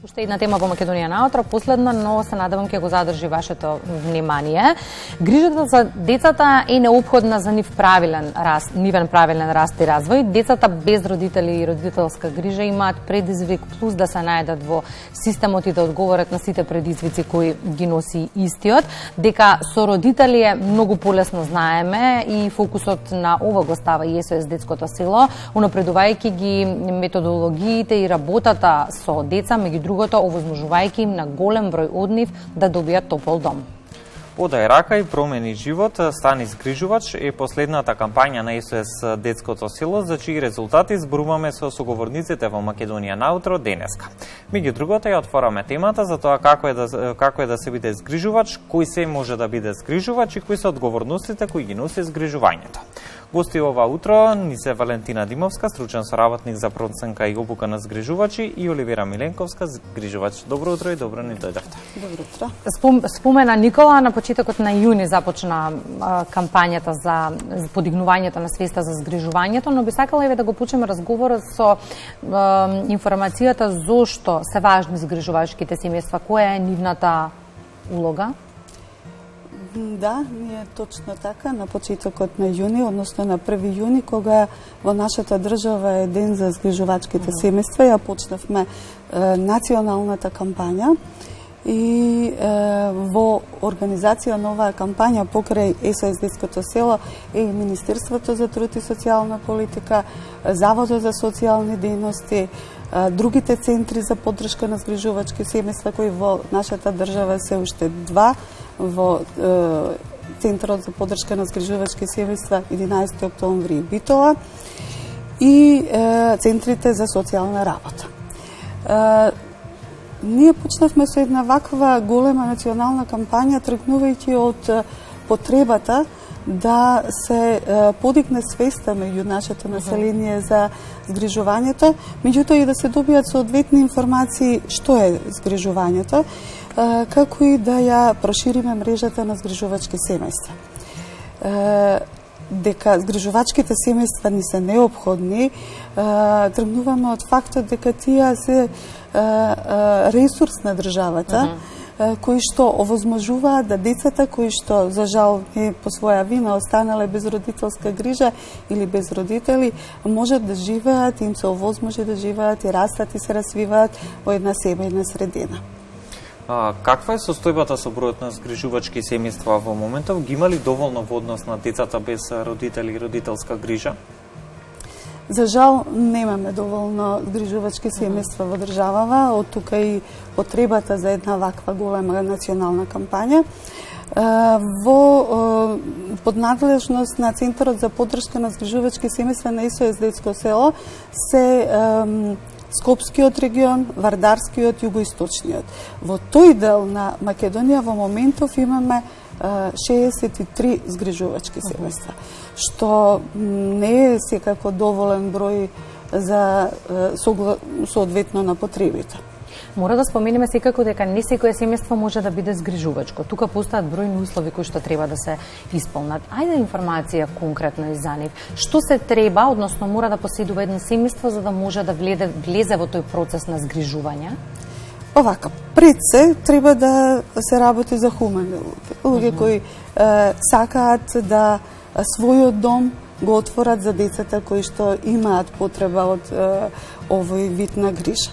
Уште една тема во Македонија наутро, последна, но се надевам ќе го задржи вашето внимание. Грижата за децата е неопходна за нивен правилен раст и развој. Децата без родители и родителска грижа имаат предизвик плюс да се најдат во системот и да одговорат на сите предизвици кои ги носи истиот. Дека со родители е многу полесно, знаеме, и фокусот на ова го става и СОС детското село, унапредувајќи ги методологиите и работата со деца, меѓу другото, овозможувајќи им на голем број од нив да добијат топол дом. Одај рака и промени живот, стани згрижувач е последната кампања на СОС детското село, за чии резултати зборуваме со соговорниците во Македонија наутро денеска. Меѓу другото ја отвораме темата за тоа како е да се биде згрижувач, кој се може да биде згрижувач и кои се одговорностите кои ги носи згрижувањето. Гости ова утро ни се Валентина Димовска, стручен соработник за проценка и обука на згрижувачи, и Оливера Миленковска, згрижувач. Добро утро и добро ни дојдовте. Добро утро. Спомена Никола, на почетокот на јуни започна кампањата за подигнувањето на свеста за згрижувањето, но би сакала и да го почнеме разговорот со информацијата зошто се важни згрижувачките семејства, која е нивната улога? Да, ние точно така, на почетокот на јуни, односно на 1 јуни, кога во нашата држава е ден за згрижувачките семејства, ја почнавме националната кампања и во организација на оваа кампања покрај СОС детското село е и Министерството за труд и социјална политика, Заводот за социјални дејности, другите центри за поддршка на згрижувачки семејства кои во нашата држава се уште два, во Центарот за поддршка на згрижувачки семејства 11 октомври и Битола и центрите за социјална работа. Ние почнавме со една ваква голема национална кампања тргнувајќи од потребата да се подигне свеста меѓу нашето население за згрижувањето, меѓутоа и да се добијат соодветни информации што е згрижувањето, како и да ја прошириме мрежата на згрижувачки семејства. Дека згрижувачките семејства ни се неопходни, тргнуваме од фактот дека тие се ресурс на државата, кои што овозможуваат да децата кои што за жал не по своја вина останале без родителска грижа или без родители, можат да живеат, им се овозможи да живеат и растат и се развиваат во една семејна средина. Каква е состојбата со бројот на згрижувачки семејства во моментов? Ги има ли доволно во однос на децата без родители и родителска грижа? За жал, немаме доволно згрижувачки семејства во државава, од тука и потребата за една ваква голема национална кампања. Во поднадлежност на Центарот за поддршка на згрижувачки семејства на СОС детско село се Скопскиот регион, Вардарскиот, Југоисточниот. Во тој дел на Македонија во моментов имаме 63 згрижувачки семејства, што не е секако доволен број за соодветно на потребите. Мора да споменеме секако дека не секое семејство може да биде згрижувачко. Тука постојат бројни услови кои што треба да се исполнат. Ајде информација конкретно и за нив. Што се треба, односно мора да поседува едно семејство за да може да влезе во тој процес на згрижување? Овака, пред се треба да се работи за хумани луѓе кои сакаат да својот дом го отворат за децата кои што имаат потреба од овој вид на грижа.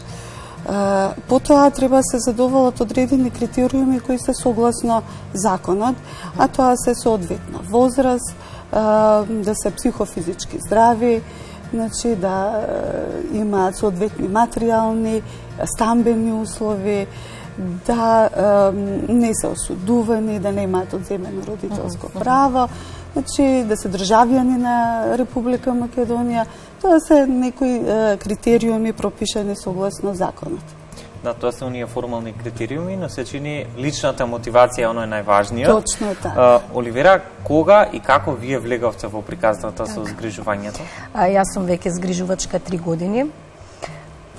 Потоа треба се задоволат одредени критериуми кои се согласно законот, а тоа се соодветна возраст, да се психофизички здрави, значи да имаат соодветни материјални, стамбени услови, да не се осудувани, да не имаат одземено родителско право, значи да се државјани на Република Македонија. Тоа се некои критериуми пропишани согласно законот. Да, тоа се оние формални критериуми, но се чини личната мотивација оно е најважниот. Точно така. Оливера, кога и како вие влеговте во приказната со згрижувањето? Јас сум веќе згрижувачка 3 години.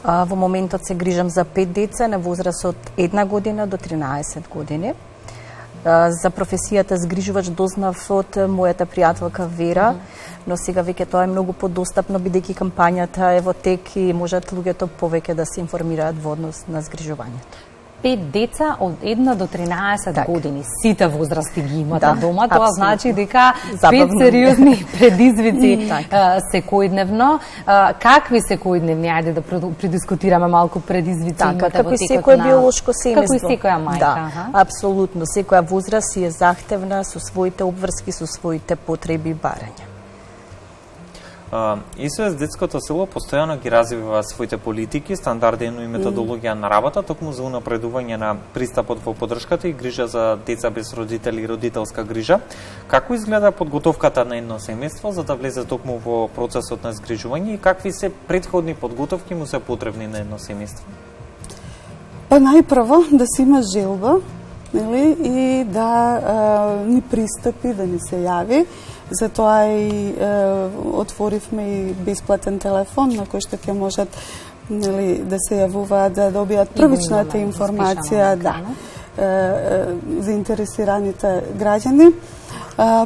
Во моментот се грижам за 5 деца на возраст од 1 година до 13 години. За професијата згрижувач дознав од мојата пријателка Вера, но сега веќе тоа е многу подостапно, бидејќи кампањата е во тек и можат луѓето повеќе да се информираат во однос на згрижувањето. 5 деца од 1 до 13 години. Сите возрасти ги имате дома. Тоа апсолютно. значи дека 5 Забавно. сериозни предизвици секојдневно. Какви секојдневни? Ајде да предискутираме малку предизвици имате како во и текот секое на... биолошко семејство. Како и секоја мајка. Да, апсолутно. Секоја возраст е захтевна со своите обврски, со своите потреби и барања. СОС Детското село постојано ги развива своите политики, стандарди и методологија на работа, токму за унапредување на пристапот во поддршката и грижа за деца без родители и родителска грижа. Како изгледа подготовката на едно семејство за да влезе токму во процесот на згрижување и какви се претходни подготовки му се потребни на едно семејство? Па најпрво да се има желба, нели, и да ни пристапи, да ни се јави. Затоа и отворивме и бесплатен телефон на кој што ќе можат, нели, да се јавуваат, да добијат првичната информација, заинтересираните граѓани.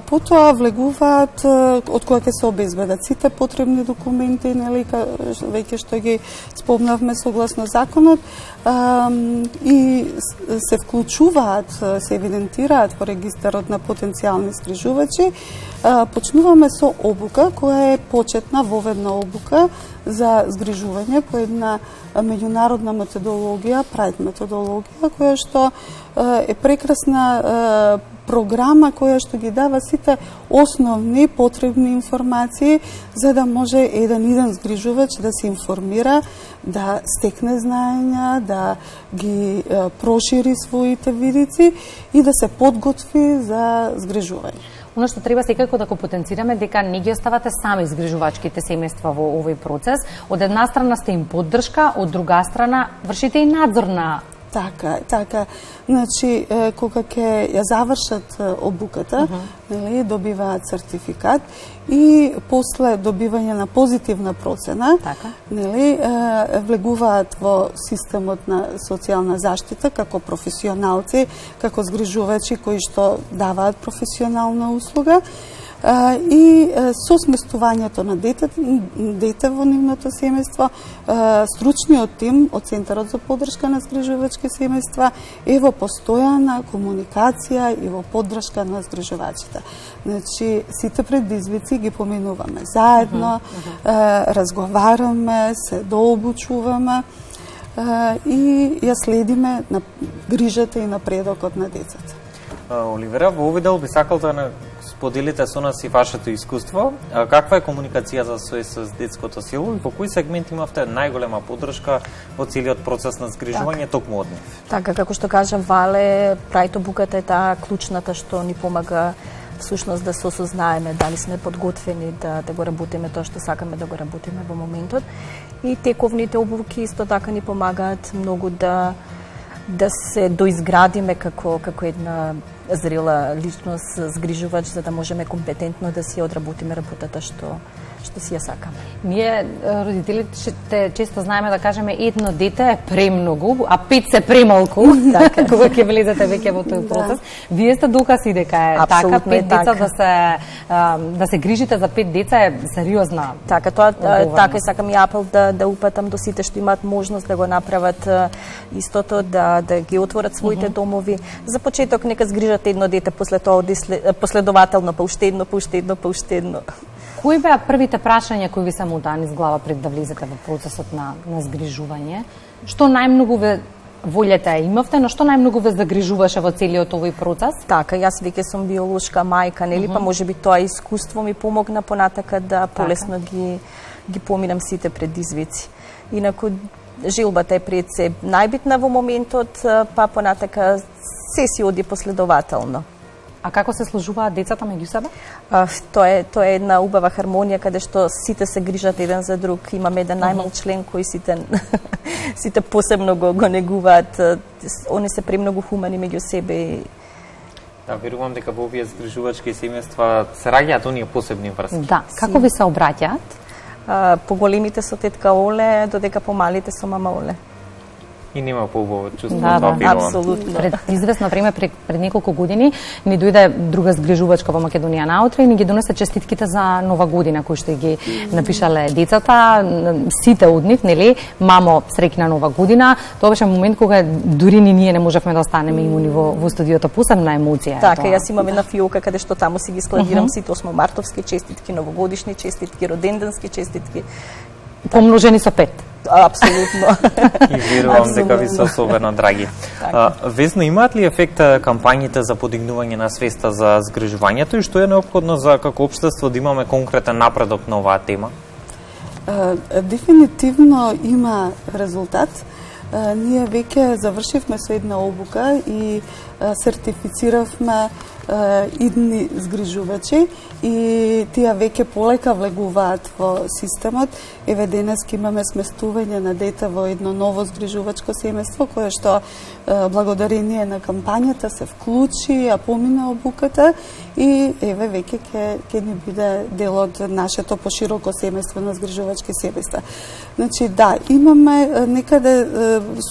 Потоа влегуваат од која ќе се обезбедат сите потребни документи, нели, веќе што ги спомнавме согласно законот, и се вклучуваат, се евидентираат во регистарот на потенцијални згрижувачи. Почнуваме со обука која е почетна воведна обука за згрижување по една меѓународна методологија, Pride методологија, која што е прекрасна програма која што ги дава сите основни потребни информации за да може еден згрижувач да се информира, да стекне знаења, да ги прошири своите видици и да се подготви за згрижување. Оно што треба секако да го потенцираме дека не ги оставате сами згрижувачките семејства во овој процес. Од една страна сте им поддршка, од друга страна вршите и надзор на... Така. Значи, кога ќе ја завршат обуката, нели, добиваат сертификат и после добивање на позитивна процена, нели, влегуваат во системот на социјална заштита како професионалци, како згрижувачи кои што даваат професионална услуга. И со сместувањето на дете во нивното семејство, стручниот тим од Центарот за поддршка на згрижувачки семејства е во постојана комуникација и во поддршка на згрижувачите. Значи, сите предизвици ги поминуваме заедно, разговараме, се дообучуваме и ја следиме на грижата и напредокот на децата. Оливера, во овој дел би сакал да споделите со нас и вашето искуство. Каква е комуникацијата со СОС Детското село и во кој сегмент имавте најголема поддршка во целиот процес на згрижување токму од нив? Така, како што кажа Вале, Pride обуката е таа клучната што ни помага всушност да се осознаеме дали сме подготвени да го работиме тоа што сакаме да го работиме во моментот. И тековните обуки исто така ни помагаат многу да се доизградиме како една зрела личност, згрижувач, за да можеме компетентно да си одработиме работата што си ја сакаме. Ние, родителите, често знаеме да кажеме едно дете е премногу, а 5 се премалку, кога ќе влезете веќе во тој процес. Вие сте докази дека е така, 5 деца да се грижите за 5 деца е сериозна. Така, тоа така сакам и апел да упатам до сите што имаат можност да го направат истото, да ги отворат своите домови. За почеток нека згрижат едно дете, после тоа оди последователно, па уште едно. Кои беа првите прашања кои ви се мутани из глава пред да влезете во процесот на згрижување? Што најмногу ве волјата имавте, но што најмногу ве загрижуваше во целиот овој процес? Така, јас веќе сум биолошка мајка, нели, па можеби тоа искуство ми помогна понатака да полесно ги поминам сите предизвици. Инаку желбата е пред се најбитна во моментот, па понатака се си оди последователно. А како се сложуваат децата меѓу себе? Тоа е една убава хармонија каде што сите се грижат еден за друг. Имаме еден најмал член кој сите посебно го негуваат. Они се премногу хумани меѓу себе. Да, верувам дека во овие згрижувачки семејства се раѓаат оние посебни врски. Да, како ви се обраќаат? Поголемите со тетка Оле, додека помалите со мама Оле. И нема поубаво чувство Да, тоа да, верувам. апсолутно. Пред известно време, пред неколку години, ни дојде друга згрижувачка во Македонија наутре и ни ги донесе честитките за Нова година, кои што ги напишале децата, сите од нив, нели, мамо, среќна Нова година. Тоа беше момент кога дури ни ние не можевме да останеме имуни во студиото, посебна емоција. Така, јас имам една фиолка каде што таму си ги складирам сите 8-мартовски честитки, новогодишни честитки, роденденски честитки. Помножени со 5. Апсолутно. И верувам дека ви се особено драги. Весно, имаат ли ефект кампањите за подигнување на свеста за згрижувањето и што е неопходно за како општество да имаме конкретен напредок на оваа тема? Дефинитивно има резултат. Ние веќе завршивме со една обука и сертифициравме идни згрижувачи и тие веќе полека влегуваат во системот. Еве денеска имаме сместување на дете во едно ново згрижувачко семејство кое што благодарение на кампањата се вклучи, а помина обуката и еве веќе ќе ни биде дел од нашето пошироко семејство на згрижувачки семејства. Значи да, имаме некаде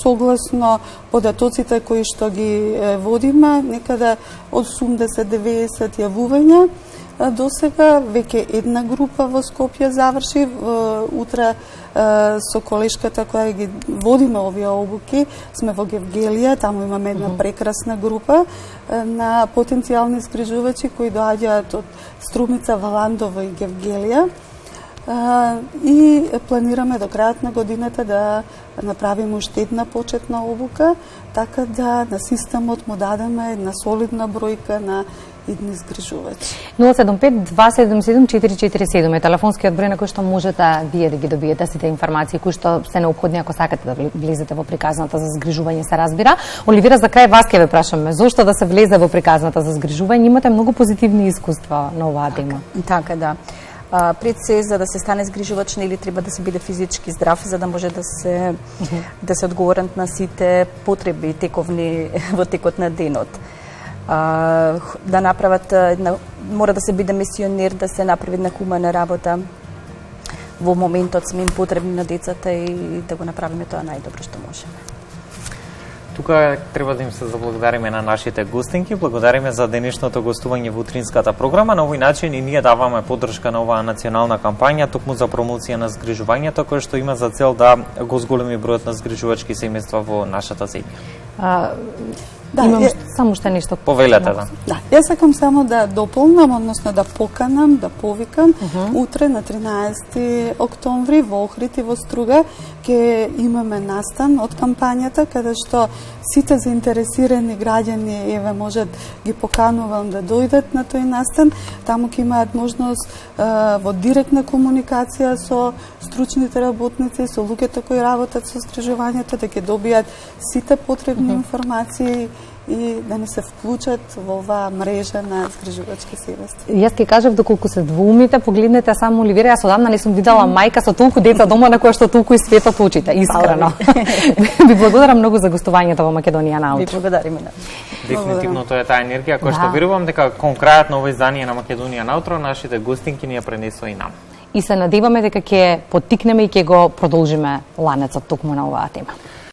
согласно податоците кои што ги водиме, некаде од 80-90 јавувања. До сега веќе една група во Скопје заврши. Утре со колешката која ги водиме овие обуки сме во Гевгелија, таму имаме една прекрасна група на потенцијални згрижувачи кои доаѓаат од Струмица, Валандово и Гевгелија. И планираме до крајот на годината да направиме уште една почетна обука, така да на системот му дадеме една солидна бројка на идни згрижувачи. 075-277-447 е телефонскиот број на кој што можете вие да ги добиете сите информации кои што се неопходни ако сакате да влезете во приказната за згрижување, се разбира. Оливира, за крај вас ќе ве прашаме, зошто да се влезе во приказната за згрижување? Имате многу позитивни искуства на оваа тема. Така, да. Пред се, за да се стане згрижувач, нели треба да се биде физички здрав, за да може да се одговорат на сите потреби тековни во текот на денот. Да направат мора да се биде мисионер, да се направи една хумана работа. Во моментот сме им потребни на децата и да го направиме тоа најдобро што можеме. Тука треба да им се заблагодариме на нашите гостинки, благодариме за денешното гостување во утринската програма. На овој начин и ние даваме поддршка на оваа национална кампања токму за промоција на згрижувањето, која што има за цел да го зголеми бројот на згрижувачки семејства во нашата земја. Да, имам само уште нешто. Повелете, да. Да, јас сакам само да дополнам, односно да поканам, да повикам. Утре на 13 октомври во Охрид и во Струга ќе имаме настан од кампањата, каде што сите заинтересирани граѓани, еве можат ги поканувам да дојдат на тој настан. Таму ќе имаат можност во директна комуникација со стручните работници, со луѓето кои работат со згрижувањето, да ќе добијат сите потребни информации и да не се вклучат во оваа мрежа на згрижувачки семејства. Јас ќе кажав доколку се двоумите, погледнете само Оливира, јас одамна не сум видела мајка со толку деца дома на која што толку и светот очите, искрено. Ви благодарам многу за гостувањето во Македонија наутро. Ви благодариме. Дефинитивно тоа е таа енергија која што верувам дека кон крајот на овој издание на Македонија наутро нашите гостинки ни ја пренесоа и нам. И се надеваме дека ќе поттикнеме и ќе го продолжиме ланецот токму на оваа тема.